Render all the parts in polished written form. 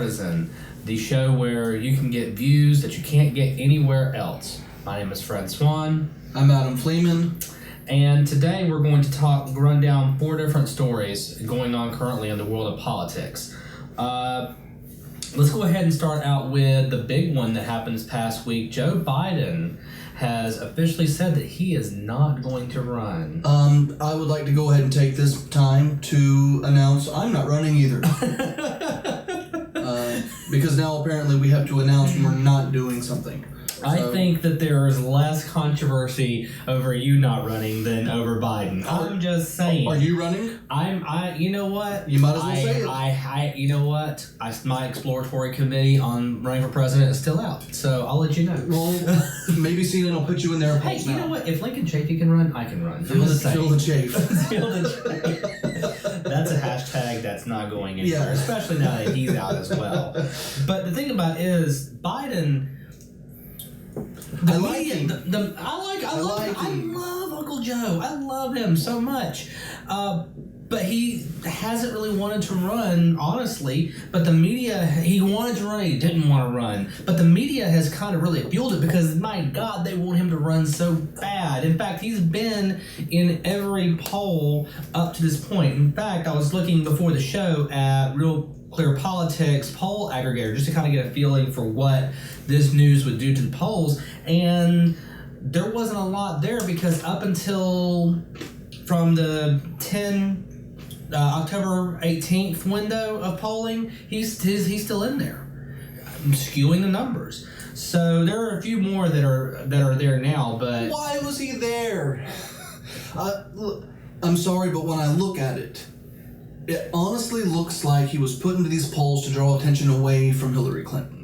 Partisan, the show where you can get views that you can't get anywhere else. My name is Swann. I'm Adam Fleeman. And today we're going to run down 4 different stories going on currently in the world of politics. Let's go ahead and start out with the big one that happened this past week. Joe Biden has officially said that he is not going to run. I would like to go ahead and take this time to announce I'm not running either. Because now apparently we have to announce when we're not doing something. I think that there is less controversy over you not running than over Biden. I'm just saying. Are you running? You know what? You might as well say it. You know what? My exploratory committee on running for president is still out, so I'll let you know. Well, maybe CNN will put you in there. Hey, you know what? If Lincoln Chafee can run, I can run. Feel the chafe. Feel the chafe. That's a hashtag that's not going anywhere, especially now that he's out as well. But the thing about it is, Biden... I love Uncle Joe. I love him so much. But he hasn't really wanted to run, honestly. But the media, he wanted to run, he didn't want to run. But the media has kind of really fueled it because, my God, they want him to run so bad. In fact, he's been in every poll up to this point. In fact, I was looking before the show at Real Clear Politics poll aggregator just to kind of get a feeling for what this news would do to the polls, and there wasn't a lot there because up until from the October 18th window of polling, he's still in there, skewing the numbers. So there are a few more that are there now, but why was he there? I'm sorry, but when I look at it, it honestly looks like he was put into these polls to draw attention away from Hillary Clinton.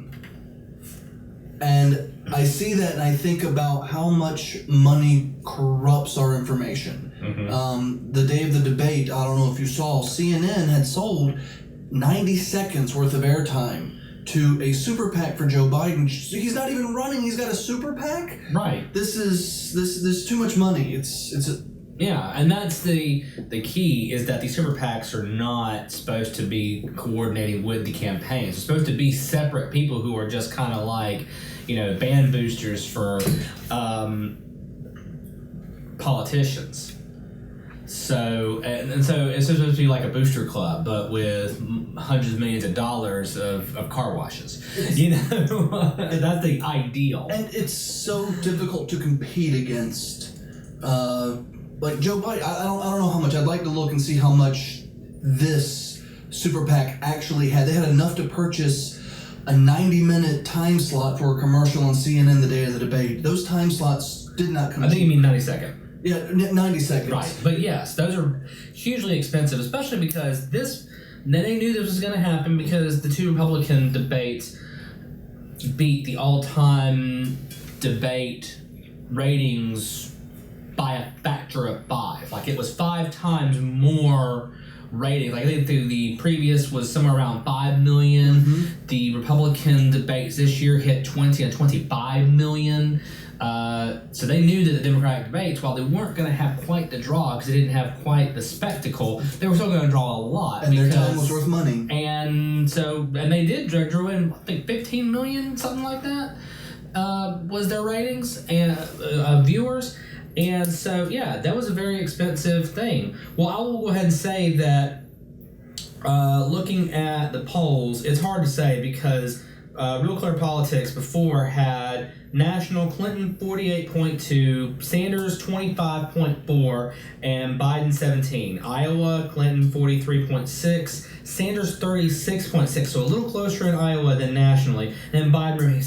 And I see that and I think about how much money corrupts our information. Mm-hmm. The day of the debate, I don't know if you saw, CNN had sold 90 seconds worth of airtime to a super PAC for Joe Biden. He's not even running, he's got a super PAC? Right. This is too much money. Yeah, and that's the key, is that these super PACs are not supposed to be coordinating with the campaigns. They're supposed to be separate people who are just kind of like, band boosters for politicians. So so it's supposed to be like a booster club, but with hundreds of millions of dollars of car washes. That's the ideal. And it's so difficult to compete against. Like Joe Biden, I don't know how much. I'd like to look and see how much this super PAC actually had. They had enough to purchase a 90-minute time slot for a commercial on CNN the day of the debate. Those time slots did not come. I think you mean 90 seconds. Yeah, 90 seconds. Right, but yes, those are hugely expensive, especially because they knew this was going to happen because the 2 Republican debates beat the all-time debate ratings by a factor of 5. Like, it was 5 times more ratings. Like, I think the previous was somewhere around 5 million. Mm-hmm. The Republican debates this year hit 20 and 25 million. So they knew that the Democratic debates, while they weren't going to have quite the draw because they didn't have quite the spectacle, they were still going to draw a lot. And their time was worth money. And they did drew in, I think, 15 million, something like that, was their ratings and viewers. And so, yeah, that was a very expensive thing. Well, I will go ahead and say that looking at the polls, it's hard to say because Real Clear Politics before had national Clinton 48.2, Sanders 25.4, and Biden 17. Iowa, Clinton 43.6, Sanders 36.6, so a little closer in Iowa than nationally, and Biden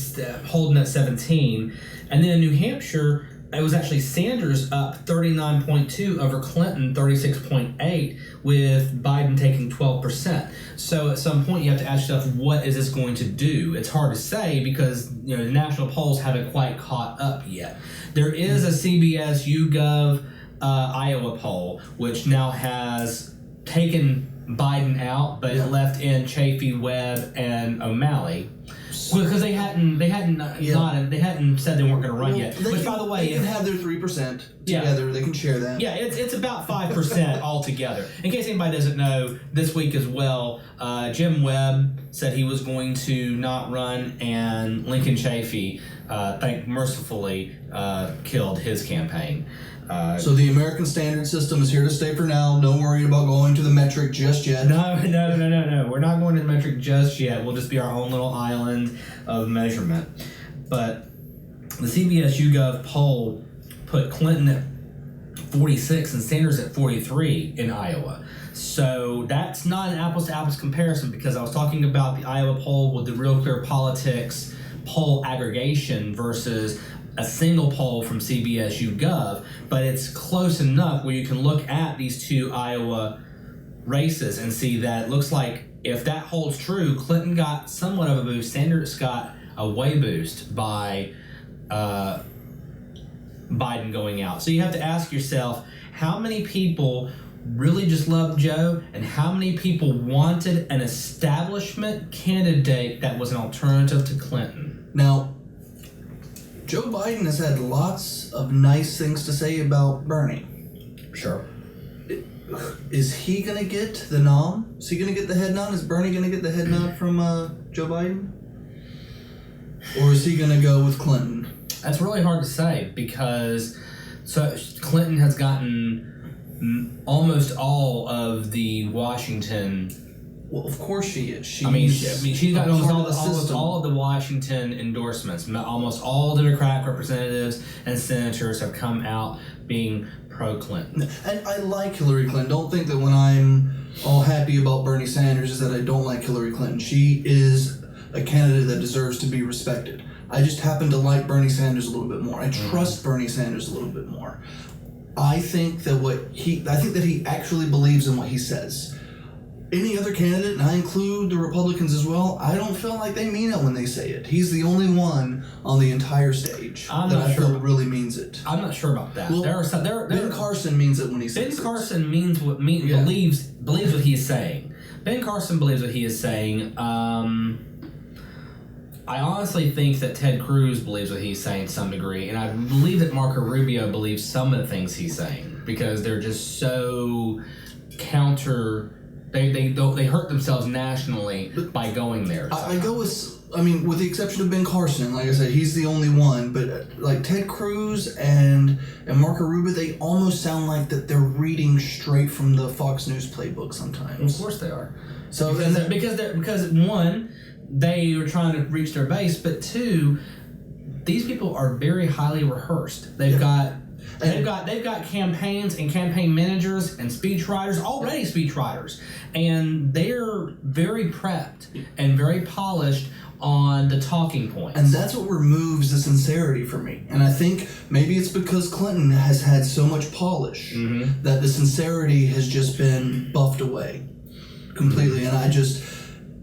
holding at 17. And then in New Hampshire, it was actually Sanders up 39.2 over Clinton 36.8, with Biden taking 12%. So at some point you have to ask yourself, what is this going to do? It's hard to say because the national polls haven't quite caught up yet. There is a CBS YouGov Iowa poll, which now has taken Biden out, but it left in Chafee, Webb, and O'Malley. because they hadn't said they weren't going to run yet. Which, by the way, they can have their 3% together. Yeah. They can share that. Yeah, it's about 5% altogether. In case anybody doesn't know, this week as well, Jim Webb said he was going to not run, and Lincoln Chafee, mercifully, killed his campaign. So the American standard system is here to stay for now. Don't worry about going to the metric just yet. No. We're not going to the metric just yet. We'll just be our own little island of measurement. But the CBS YouGov poll put Clinton at 46 and Sanders at 43 in Iowa. So that's not an apples-to-apples comparison, because I was talking about the Iowa poll with the Real Clear Politics poll aggregation versus a single poll from CBS YouGov, but it's close enough where you can look at these two Iowa races and see that it looks like if that holds true, Clinton got somewhat of a boost, Sanders got a way boost by Biden going out. So you have to ask yourself, how many people really just loved Joe, and how many people wanted an establishment candidate that was an alternative to Clinton? Now, Joe Biden has had lots of nice things to say about Bernie. Sure. Is he going to get the nom? Is he going to get the head nod? Is Bernie going to get the head nod from Joe Biden? Or is he going to go with Clinton? That's really hard to say, because Clinton has gotten almost all of the Washington. Well, of course she is. She's gotten almost all of the Washington endorsements. Almost all Democratic representatives and senators have come out being pro-Clinton. And I like Hillary Clinton. Don't think that when I'm all happy about Bernie Sanders is that I don't like Hillary Clinton. She is a candidate that deserves to be respected. I just happen to like Bernie Sanders a little bit more. I trust Bernie Sanders a little bit more. I think that he actually believes in what he says. Any other candidate, and I include the Republicans as well, I don't feel like they mean it when they say it. He's the only one on the entire stage I feel really means it. I'm not sure about that. Well, Ben Carson means it when he says it. Ben Carson believes what he is saying. Ben Carson believes what he is saying. I honestly think that Ted Cruz believes what he's saying to some degree, and I believe that Marco Rubio believes some of the things he's saying, because they're just so counter. They hurt themselves nationally by going there. I go with the exception of Ben Carson, like I said, he's the only one. But like Ted Cruz and Marco Rubio, they almost sound like that they're reading straight from the Fox News playbook sometimes. Of course they are. So because one, they are trying to reach their base, but two, these people are very highly rehearsed. They've got campaigns and campaign managers and already speech writers, and they're very prepped and very polished on the talking points. And that's what removes the sincerity for me. And I think maybe it's because Clinton has had so much polish that the sincerity has just been buffed away completely. And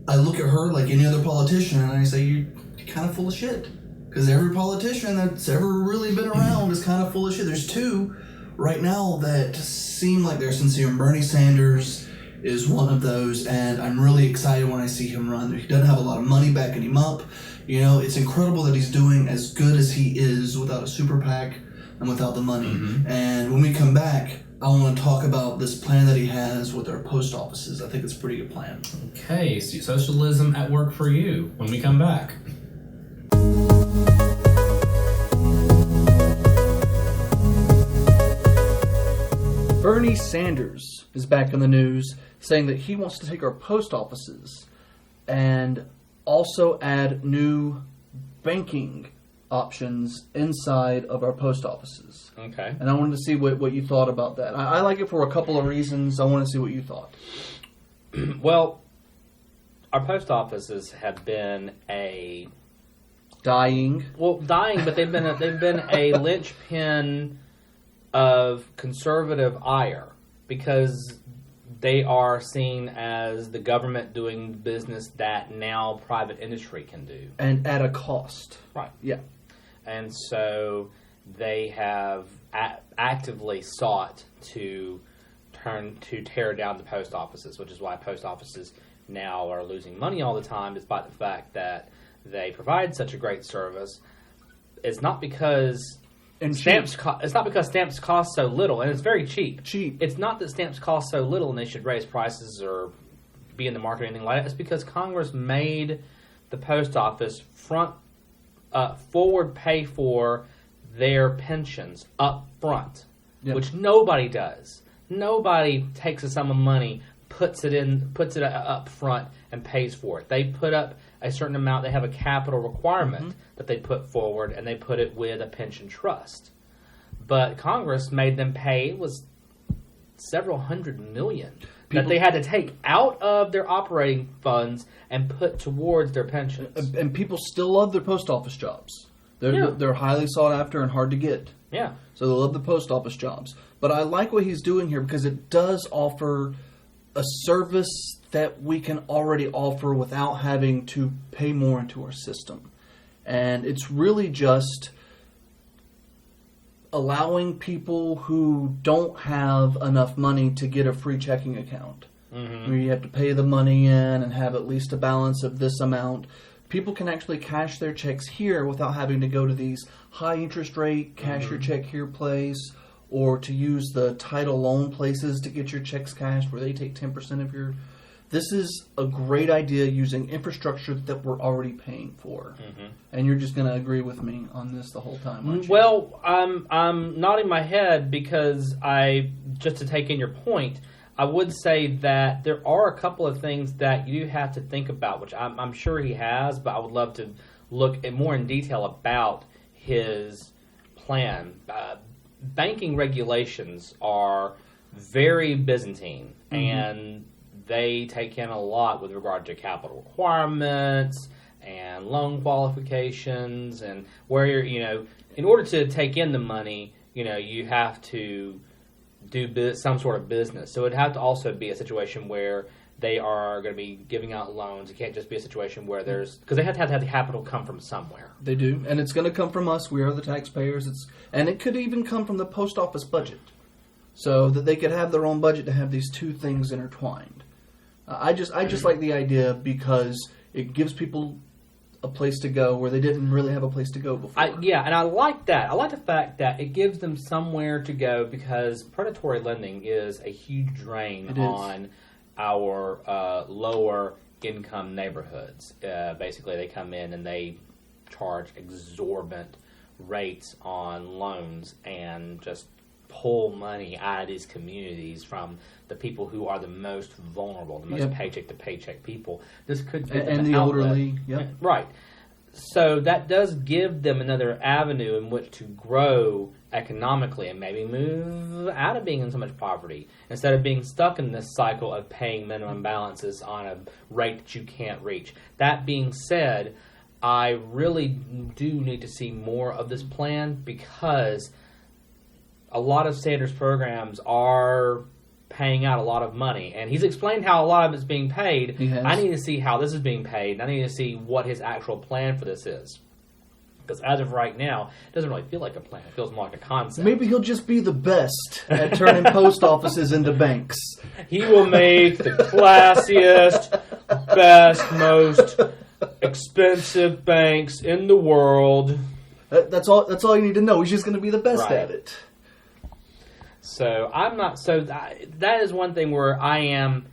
I look at her like any other politician, and I say, you're kind of full of shit. Because every politician that's ever really been around is kind of full of shit. There's two right now that seem like they're sincere. Bernie Sanders is one of those, and I'm really excited when I see him run. He doesn't have a lot of money backing him up. You know, it's incredible that he's doing as good as he is without a super PAC and without the money. And when we come back, I want to talk about this plan that he has with our post offices. I think it's a pretty good plan. Okay, so socialism at work for you when we come back. Bernie Sanders is back in the news, saying that he wants to take our post offices and also add new banking options inside of our post offices. Okay. And I wanted to see what you thought about that. I like it for a couple of reasons. I want to see what you thought. Well, our post offices have been dying, but they've been a linchpin of conservative ire, because they are seen as the government doing business that now private industry can do. And at a cost. Right. Yeah. And so they have actively sought to tear down the post offices, which is why post offices now are losing money all the time, despite the fact that they provide such a great service, it's not because And stamps it's not because stamps cost so little, and it's very cheap. Cheap. It's not that stamps cost so little and they should raise prices or be in the market or anything like that. It's because Congress made the post office forward pay for their pensions up front, which nobody does. Nobody takes a sum of money, puts it up front, and pays for it. They put up a certain amount. They have a capital requirement that they put forward, and they put it with a pension trust. But Congress made them pay, it was several $100 million that they had to take out of their operating funds and put towards their pensions. And people still love their post office jobs. They're highly sought after and hard to get. Yeah. So they love the post office jobs. But I like what he's doing here because it does offer a service that we can already offer without having to pay more into our system. And it's really just allowing people who don't have enough money to get a free checking account. Where you have to pay the money in and have at least a balance of this amount. People can actually cash their checks here without having to go to these high interest rate cash your check here place, or to use the title loan places to get your checks cashed where they take 10% of your... This is a great idea using infrastructure that we're already paying for. And you're just going to agree with me on this the whole time, aren't you? Well, I'm nodding my head because just to take in your point, I would say that there are a couple of things that you have to think about, which I'm sure he has, but I would love to look at more in detail about his plan. Banking regulations are very Byzantine, and they take in a lot with regard to capital requirements and loan qualifications, and where you're, in order to take in the money, you have to do some sort of business. So it'd have to also be a situation where they are going to be giving out loans. It can't just be a situation where because they have to have the capital come from somewhere. They do, and it's going to come from us. We are the taxpayers. And it could even come from the post office budget, so that they could have their own budget to have these two things intertwined. I just like the idea because it gives people a place to go where they didn't really have a place to go before. And I like that. I like the fact that it gives them somewhere to go, because predatory lending is a huge drain on our lower income neighborhoods. Basically, they come in and they charge exorbitant rates on loans and just pull money out of these communities from the people who are the most vulnerable, the most paycheck-to-paycheck people. This could give them and an the outlet. elderly, Right. So that does give them another avenue in which to grow economically and maybe move out of being in so much poverty, instead of being stuck in this cycle of paying minimum balances on a rate that you can't reach. That being said, I really do need to see more of this plan, because a lot of Sanders programs are paying out a lot of money, and he's explained how a lot of it's being paid. He has. I need to see how this is being paid, and I need to see what his actual plan for this is. Because as of right now, it doesn't really feel like a plan. It feels more like a concept. Maybe he'll just be the best at turning post offices into banks. He will make the classiest, best, most expensive banks in the world. That's all you need to know. He's just going to be the best at it. So I'm not. So that is one thing where I am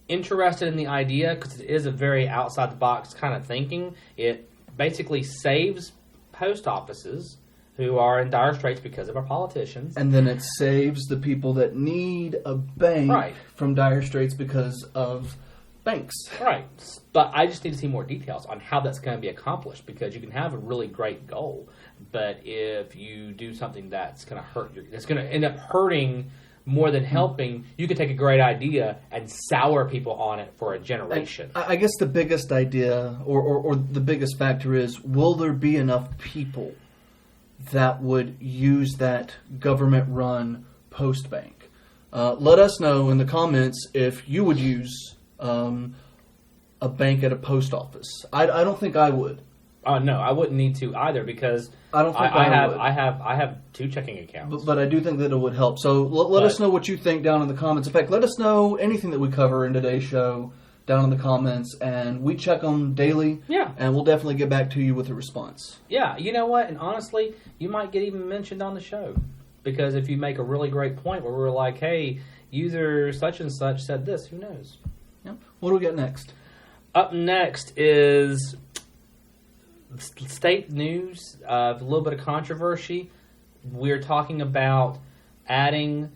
interested in the idea, because it is a very outside the box kind of thinking. It basically saves post offices who are in dire straits because of our politicians, and then it saves the people that need a bank from dire straits because of banks. Right. But I just need to see more details on how that's going to be accomplished, because you can have a really great goal, but if you do something that's going to hurt that's going to end up hurting more than helping, you could take a great idea and sour people on it for a generation. I guess the biggest idea or the biggest factor is, will there be enough people that would use that government-run post bank? Let us know in the comments if you would use a bank at a post office. I don't think I would. No, I wouldn't need to either, because I don't think I would. I have 2 checking accounts. But I do think that it would help. So let us know what you think down in the comments. In fact, let us know anything that we cover in today's show down in the comments, and we check them daily. Yeah. And we'll definitely get back to you with a response. Yeah, you know what? And honestly, you might get even mentioned on the show. Because if you make a really great point where we're like, hey, user such and such said this, who knows? Yep. What do we get next? Up next is state news, a little bit of controversy. We're talking about adding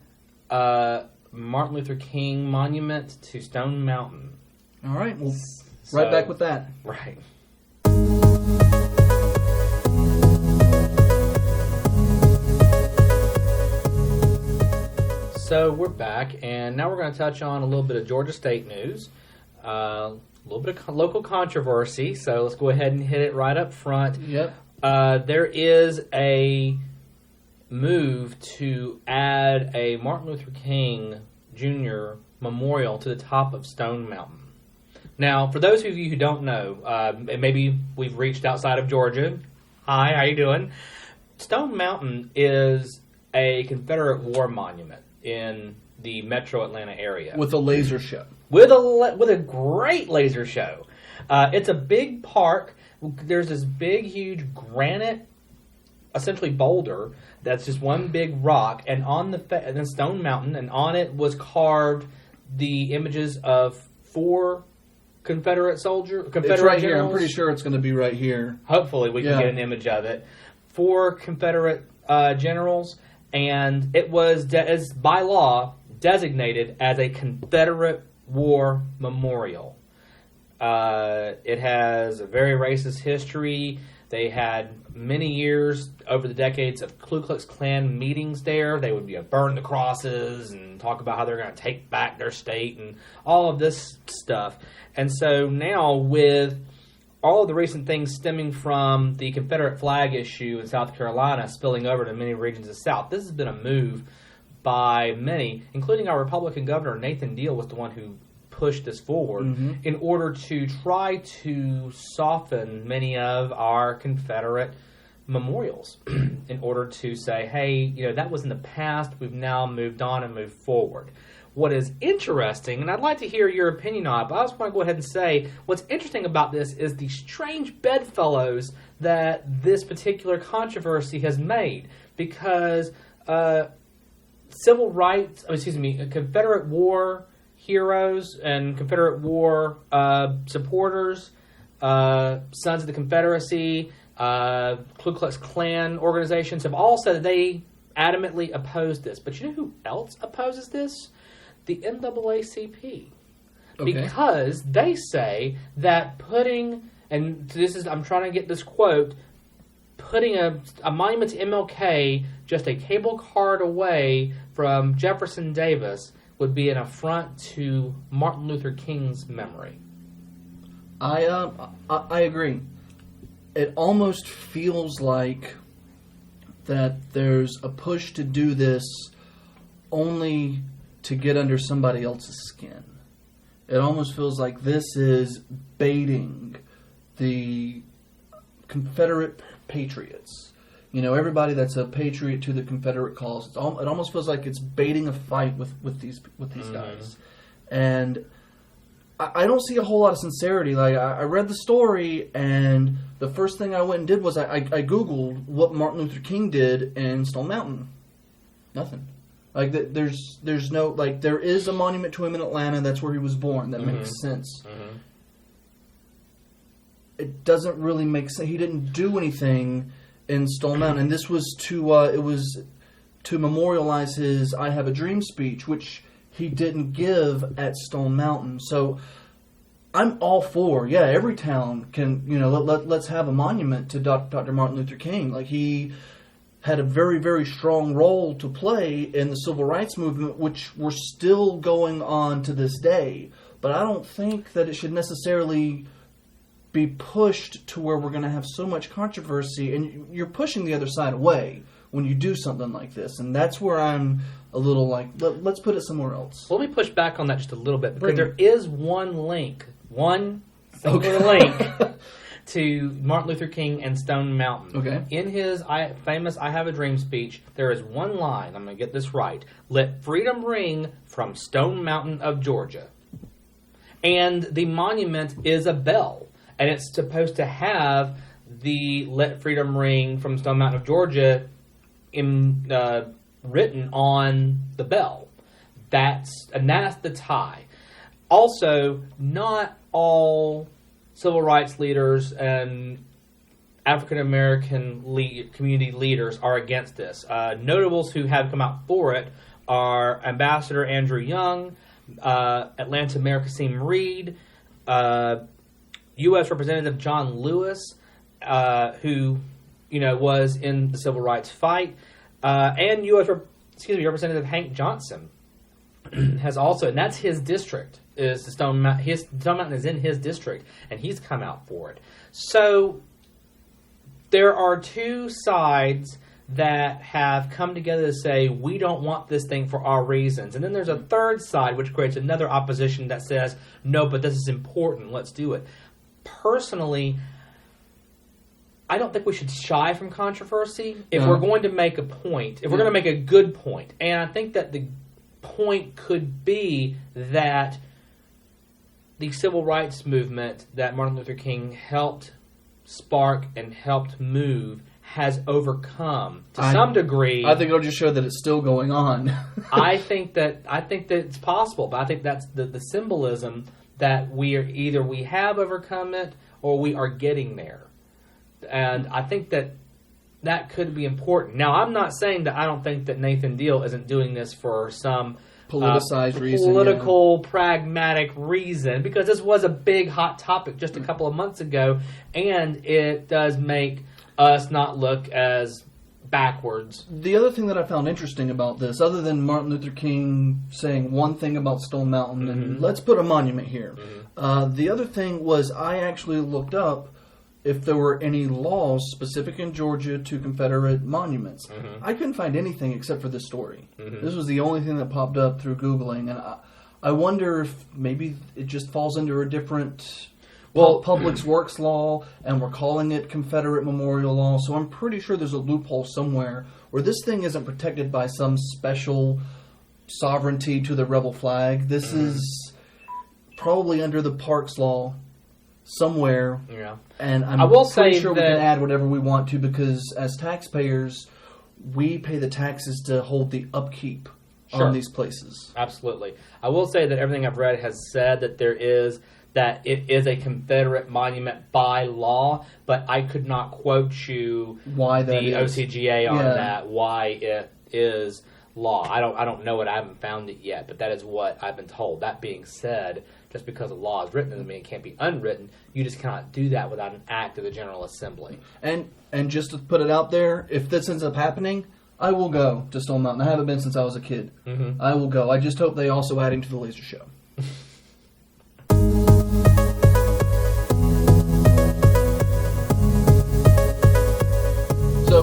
Martin Luther King monument to Stone Mountain. All right, well, right back with that. Right. So we're back, and now we're going to touch on a little bit of Georgia State news, a little bit of local controversy. So let's go ahead and hit it right up front. Yep. There is a move to add a Martin Luther King Jr. memorial to the top of Stone Mountain. Now, for those of you who don't know, maybe we've reached outside of Georgia. Hi, how you doing? Stone Mountain is a Confederate war monument in the metro Atlanta area. With a laser show. With a great laser show. It's a big park. There's this big, huge granite, essentially boulder, that's just one big rock, and on the Stone Mountain, and on it was carved the images of 4 Confederate It's right generals. here. I'm pretty sure it's going to be right here. Hopefully we can get an image of it. 4 Confederate generals, and it was as by law designated as a Confederate War Memorial. It has a very racist history. They had many years over the decades of Ku Klux Klan meetings there. They would burn the crosses and talk about how they're going to take back their state and all of this stuff. And so now with all of the recent things stemming from the Confederate flag issue in South Carolina spilling over to many regions of the South, this has been a move by many, including our Republican governor, Nathan Deal, was the one who pushed this forward in order to try to soften many of our Confederate memorials in order to say, hey, that was in the past. We've now moved on and moved forward. What is interesting, and I'd like to hear your opinion on it, but I just want to go ahead and say what's interesting about this is the strange bedfellows that this particular controversy has made, because Confederate War heroes and Confederate War supporters, Sons of the Confederacy, Ku Klux Klan organizations have all said that they adamantly oppose this. But you know who else opposes this? The NAACP. Okay. Because they say that I'm trying to get this quote, putting a monument to MLK just a cable card away from Jefferson Davis would be an affront to Martin Luther King's memory. I agree. It almost feels like that there's a push to do this only to get under somebody else's skin. It almost feels like this is baiting the Confederate patriots. Everybody that's a patriot to the Confederate cause. It almost feels like it's baiting a fight with these guys. And I don't see a whole lot of sincerity. Like, I read the story, and the first thing I went and did was I Googled what Martin Luther King did in Stone Mountain. Nothing. Like, there's no, like, there is a monument to him in Atlanta. That's where he was born. That makes sense. It doesn't really make sense. He didn't do anything in Stone Mountain, and this was to memorialize his "I Have a Dream" speech, which he didn't give at Stone Mountain. So I'm all for, every town can, let's have a monument to Dr. Martin Luther King. Like, he had a very, very strong role to play in the civil rights movement, which we're still going on to this day. But I don't think that it should necessarily be pushed to where we're going to have so much controversy, and you're pushing the other side away when you do something like this, and that's where I'm a little like, let's put it somewhere else. Let me push back on that just a little bit, because there is one singular link to Martin Luther King and Stone Mountain. Okay. In his famous "I Have a Dream" speech, there is one line, I'm going to get this right, "Let freedom ring from Stone Mountain of Georgia." And the monument is a bell. And it's supposed to have the Let Freedom Ring from Stone Mountain of Georgia written on the bell. That's the tie. Also, not all civil rights leaders and African American community leaders are against this. Notables who have come out for it are Ambassador Andrew Young, Atlanta Mayor Kasim Reed, U.S. Representative John Lewis, who was in the civil rights fight, and U.S. Representative Hank Johnson has also, and that's his district. Is the Stone Mountain? Stone Mountain is in his district, and he's come out for it. So there are two sides that have come together to say, we don't want this thing for our reasons. And then there's a third side, which creates another opposition that says, no, but this is important, let's do it. Personally, I don't think we should shy from controversy if we're going to make a point, if we're going to make a good point. And I think that the point could be that the civil rights movement that Martin Luther King helped spark and helped move has overcome to some degree. I think it'll just show that it's still going on. I think that it's possible, but I think that's the symbolism that we have overcome it or we are getting there. And I think that could be important. Now, I'm not saying that I don't think that Nathan Deal isn't doing this for some politicized reason, political, pragmatic reason, because this was a big hot topic just a couple of months ago, and it does make us not look as backwards. The other thing that I found interesting about this, other than Martin Luther King saying one thing about Stone Mountain, and let's put a monument here, the other thing was I actually looked up if there were any laws specific in Georgia to Confederate monuments. I couldn't find anything except for this story. This was the only thing that popped up through Googling, and I wonder if maybe it just falls under a different public works law, and we're calling it Confederate Memorial Law, so I'm pretty sure there's a loophole somewhere where this thing isn't protected by some special sovereignty to the rebel flag. This is probably under the Parks Law somewhere, and I will pretty sure we can add whatever we want to, because as taxpayers, we pay the taxes to hold the upkeep on these places. Absolutely. I will say that everything I've read has said that it is a Confederate monument by law, but I could not quote you why that the is. OCGA on that, why it is law. I don't know it. I haven't found it yet, but that is what I've been told. That being said, just because a law is written doesn't mean it can't be unwritten. You just cannot do that without an act of the General Assembly. And just to put it out there, if this ends up happening, I will go to Stone Mountain. I haven't been since I was a kid. I will go. I just hope they also add him to the laser show. So,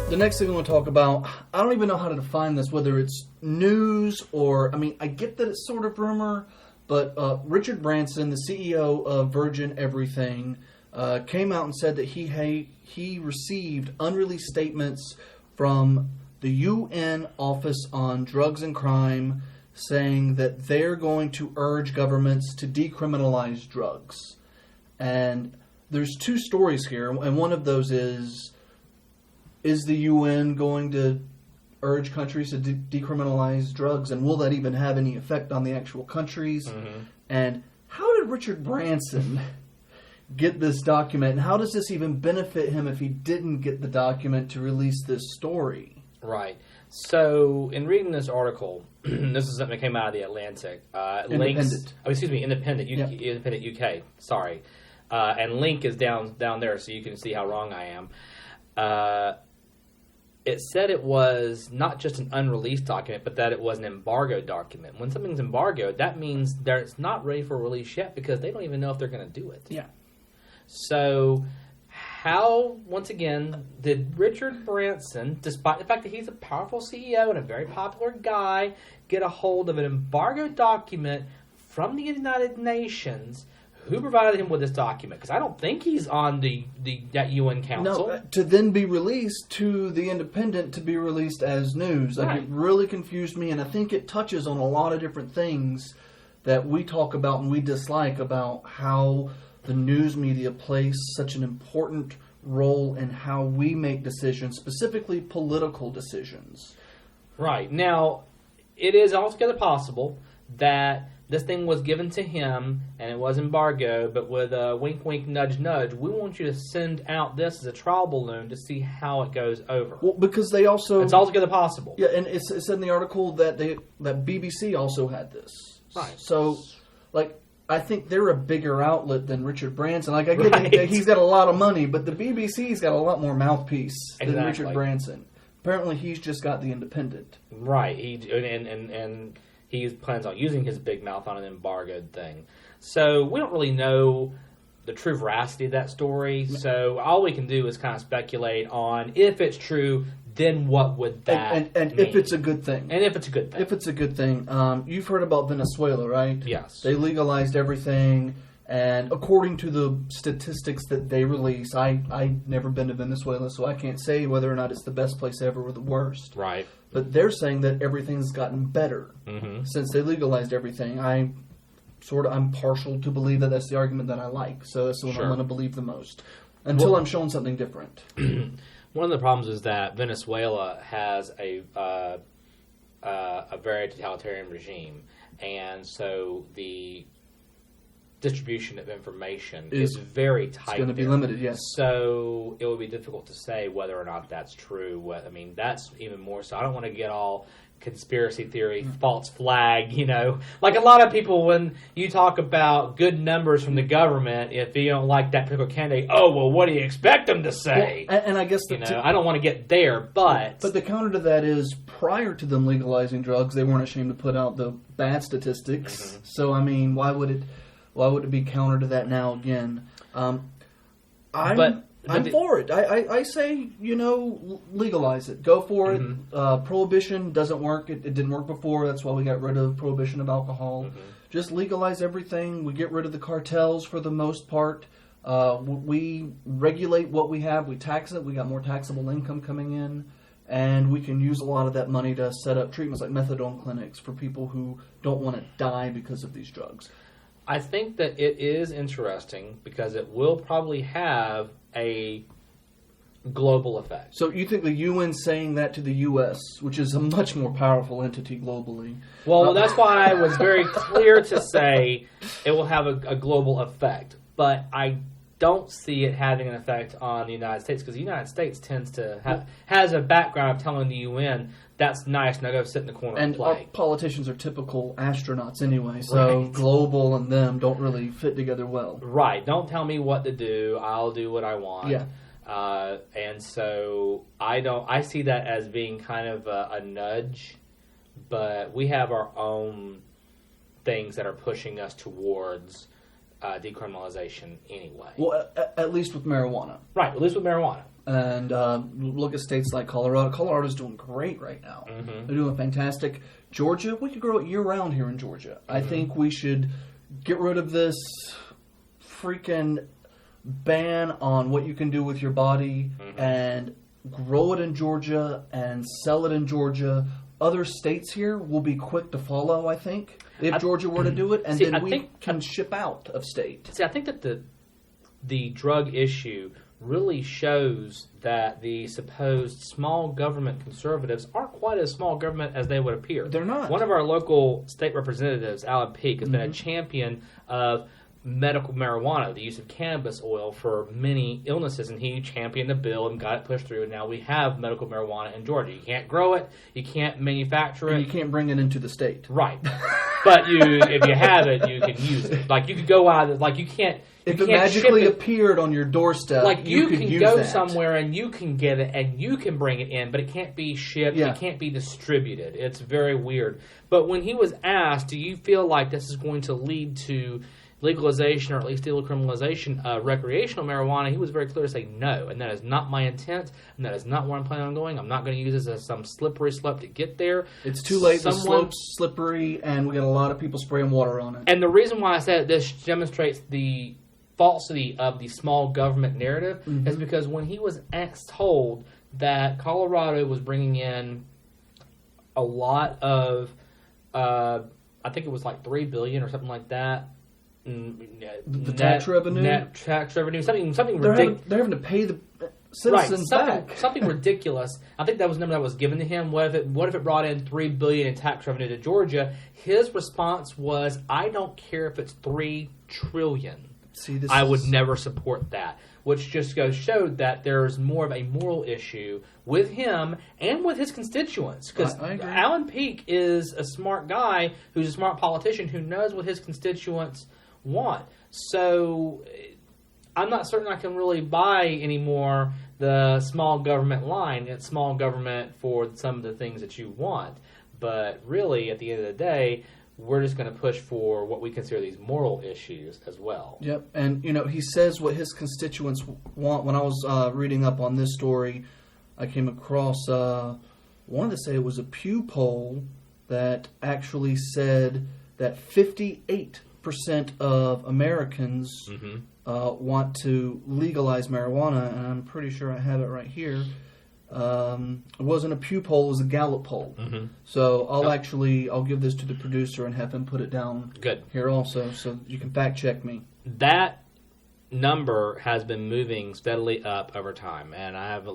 the next thing I want to talk about, I don't even know how to define this, whether it's news or, I get that it's sort of rumor, but Richard Branson, the CEO of Virgin Everything, came out and said that he received unreleased statements from the UN Office on Drugs and Crime saying that they're going to urge governments to decriminalize drugs. And there's two stories here, and one of those is the UN going to urge countries to decriminalize drugs, and will that even have any effect on the actual countries? And how did Richard Branson get this document, and how does this even benefit him if he didn't get the document to release this story? Right. So, in reading this article, this is something that came out of the Atlantic. Independent. Independent. Independent UK. Sorry. And Link is down there, so you can see how wrong I am. It said it was not just an unreleased document, but that it was an embargoed document. When something's embargoed, that means that it's not ready for release yet because they don't even know if they're going to do it. Yeah. So, how, once again, did Richard Branson, despite the fact that he's a powerful CEO and a very popular guy, get a hold of an embargoed document from the United Nations? Who provided him with this document? Because I don't think he's on that UN Council. No, to then be released to the Independent to be released as news. It really confused me, and I think it touches on a lot of different things that we talk about and we dislike about how the news media plays such an important role in how we make decisions, specifically political decisions. Right. Now, it is altogether possible that this thing was given to him and it was embargo, but with a wink, wink, nudge, nudge, we want you to send out this as a trial balloon to see how it goes over. Well, because they also... It's altogether possible. Yeah, and it's in the article that that BBC also had this. Right. So, like, I think they're a bigger outlet than Richard Branson. Like, I get Right. that he's got a lot of money, but the BBC's got a lot more mouthpiece than Exactly. Richard Branson. Apparently, he's just got the Independent. Right. And he plans on using his big mouth on an embargoed thing. So we don't really know the true veracity of that story. So all we can do is kind of speculate on if it's true, then what would that and mean? if it's a good thing. And if it's a good thing. If it's a good thing. You've heard about Venezuela, right? Yes. They legalized everything, and according to the statistics that they release, I've never been to Venezuela, so I can't say whether or not it's the best place ever or the worst. Right. But they're saying that everything's gotten better since they legalized everything. I'm partial to believe that that's the argument that I like, so that's the one I'm going to believe the most until I'm shown something different. One of the problems is that Venezuela has a very totalitarian regime, and so the distribution of information is very tight. It's going to be limited, yes. So it would be difficult to say whether or not that's true. I mean, that's even more so. I don't want to get all conspiracy theory, false flag, Like a lot of people, when you talk about good numbers from the government, if you don't like that particular candidate, oh, well, what do you expect them to say? Well, and I guess I don't want to get there, but... But the counter to that is, prior to them legalizing drugs, they weren't ashamed to put out the bad statistics. So, I mean, why would it be counter to that now again? I'm for it. I say, legalize it. Go for it. Prohibition doesn't work. It didn't work before. That's why we got rid of prohibition of alcohol. Just legalize everything. We get rid of the cartels for the most part. We regulate what we have. We tax it. We got more taxable income coming in. And we can use a lot of that money to set up treatments like methadone clinics for people who don't want to die because of these drugs. I think that it is interesting because it will probably have a global effect. So you think the UN saying that to the U.S., which is a much more powerful entity globally... Well, that's why I was very clear to say it will have a global effect. But I don't see it having an effect on the United States because the United States tends to has a background of telling the UN, that's nice, now go sit in the corner and play. And our politicians are typical astronauts anyway, so global and them don't really fit together well. Right. Don't tell me what to do. I'll do what I want. Yeah. And so I see that as being kind of a nudge, but we have our own things that are pushing us towards decriminalization anyway. Well, at least with marijuana. Right, at least with marijuana. And look at states like Colorado. Colorado's doing great right now. They're doing fantastic. Georgia, we could grow it year-round here in Georgia. I think we should get rid of this freaking ban on what you can do with your body and grow it in Georgia and sell it in Georgia. Other states here will be quick to follow, I think, if Georgia were to do it, and then we can ship out of state. See, I think that the drug issue really shows that the supposed small government conservatives aren't quite as small government as they would appear. They're not. One of our local state representatives, Alan Peake, has been a champion of medical marijuana, the use of cannabis oil for many illnesses, and he championed the bill and got it pushed through, and now we have medical marijuana in Georgia. You can't grow it, you can't manufacture it. And you can't bring it into the state. Right. But if you have it, you can use it. Like, you could go out, like, you can't... If it magically appeared on your doorstep, like you can could use go that. somewhere and you can get it and you can bring it in, but it can't be shipped. Yeah. It can't be distributed. It's very weird. But when he was asked, do you feel like this is going to lead to legalization or at least decriminalization of recreational marijuana, he was very clear to say no, and that is not my intent, and that is not where I'm planning on going. I'm not going to use this as some slippery slope to get there. It's too late. The slope's slippery, and we got a lot of people spraying water on it. And the reason why I said this demonstrates the falsity of the small government narrative is because when he was told that Colorado was bringing in a lot of I think it was like $3 billion or something like that. Tax revenue? Net tax revenue. Something They're ridiculous. having to pay the citizens back. Something ridiculous. I think that was the number that was given to him. What if it brought in $3 billion in tax revenue to Georgia? His response was, "I don't care if it's $3 trillion. I would never support that." Which just showed that there's more of a moral issue with him and with his constituents. Because Alan Peake is a smart guy who's a smart politician who knows what his constituents want. So I'm not certain I can really buy anymore the small government line. It's small government for some of the things that you want. But really, at the end of the day, we're just going to push for what we consider these moral issues as well. Yep, and he says what his constituents want. When I was reading up on this story, I came across, wanted to say it was a Pew poll that actually said that 58% of Americans want to legalize marijuana, and I'm pretty sure I have it right here. It wasn't a Pew poll; it was a Gallup poll. So I'll give this to the producer and have him put it down here also, so you can fact check me. That number has been moving steadily up over time, and I have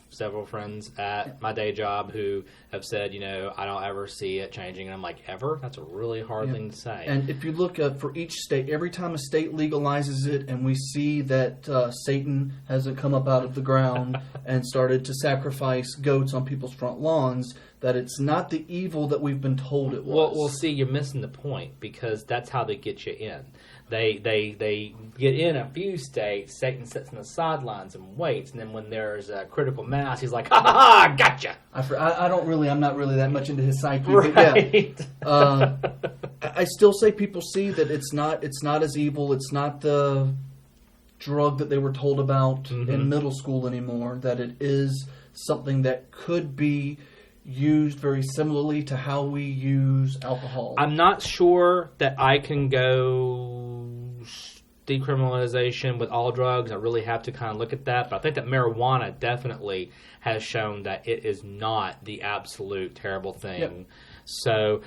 several friends at my day job who have said, I don't ever see it changing, and I'm like, ever? That's a really hard thing to say. And if you look for each state, every time a state legalizes it, and we see that Satan hasn't come up out of the ground and started to sacrifice goats on people's front lawns, that it's not the evil that we've been told it was. Well, see, you're missing the point, because that's how they get you in. They get in a few states. Satan sits on the sidelines and waits, and then when there's a critical mass, he's like, "Ha ha ha, gotcha!" I'm not really that much into his psyche, right. But yeah. I still say people see that it's not as evil. It's not the drug that they were told about in middle school anymore. That it is something that could be used very similarly to how we use alcohol. I'm not sure that I can go decriminalization with all drugs. I really have to kind of look at that. But I think that marijuana definitely has shown that it is not the absolute terrible thing. Yep. So,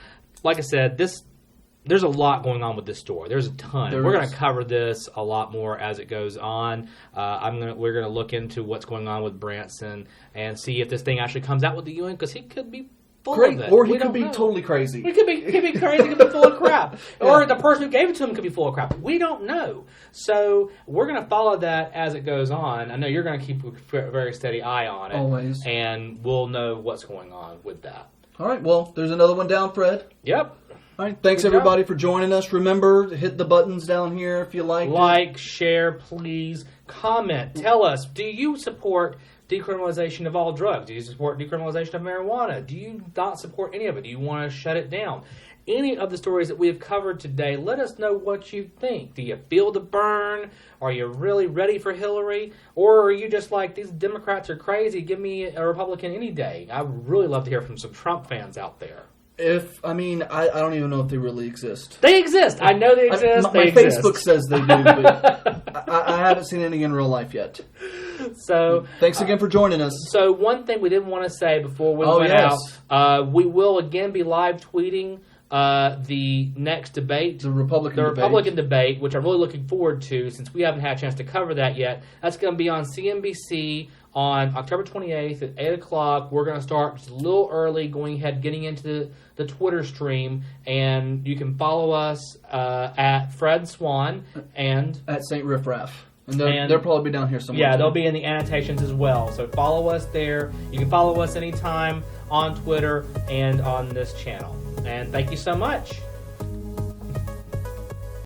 like I said, there's a lot going on with this story. There's a ton. We're going to cover this a lot more as it goes on. We're going to look into what's going on with Branson and see if this thing actually comes out with the UN, because he could be full of it. Or he could be totally crazy. He could be crazy. He could be full of crap. Yeah. Or the person who gave it to him could be full of crap. We don't know. So we're going to follow that as it goes on. I know you're going to keep a very steady eye on it. Always. And we'll know what's going on with that. All right. Well, there's another one down, Fred. Yep. All right, thanks everybody for joining us. Remember to hit the buttons down here if you like. Like, share, please. Comment. Tell us, do you support decriminalization of all drugs? Do you support decriminalization of marijuana? Do you not support any of it? Do you want to shut it down? Any of the stories that we have covered today, let us know what you think. Do you feel the burn? Are you really ready for Hillary? Or are you just like, these Democrats are crazy, give me a Republican any day? I would really love to hear from some Trump fans out there. I don't even know if they really exist. They exist. I know they exist. My Facebook says they do, but I haven't seen any in real life yet. So thanks again for joining us. So one thing we didn't want to say before we went out, we will again be live tweeting the next debate, the Republican debate, which I'm really looking forward to since we haven't had a chance to cover that yet. That's going to be on CNBC on October 28th at 8 o'clock. We're going to start just a little early, getting into the Twitter stream, and you can follow us at Fred Swann and at St. Riffraff. And they'll probably be down here somewhere. Yeah, too. They'll be in the annotations as well. So follow us there. You can follow us anytime on Twitter and on this channel. And thank you so much.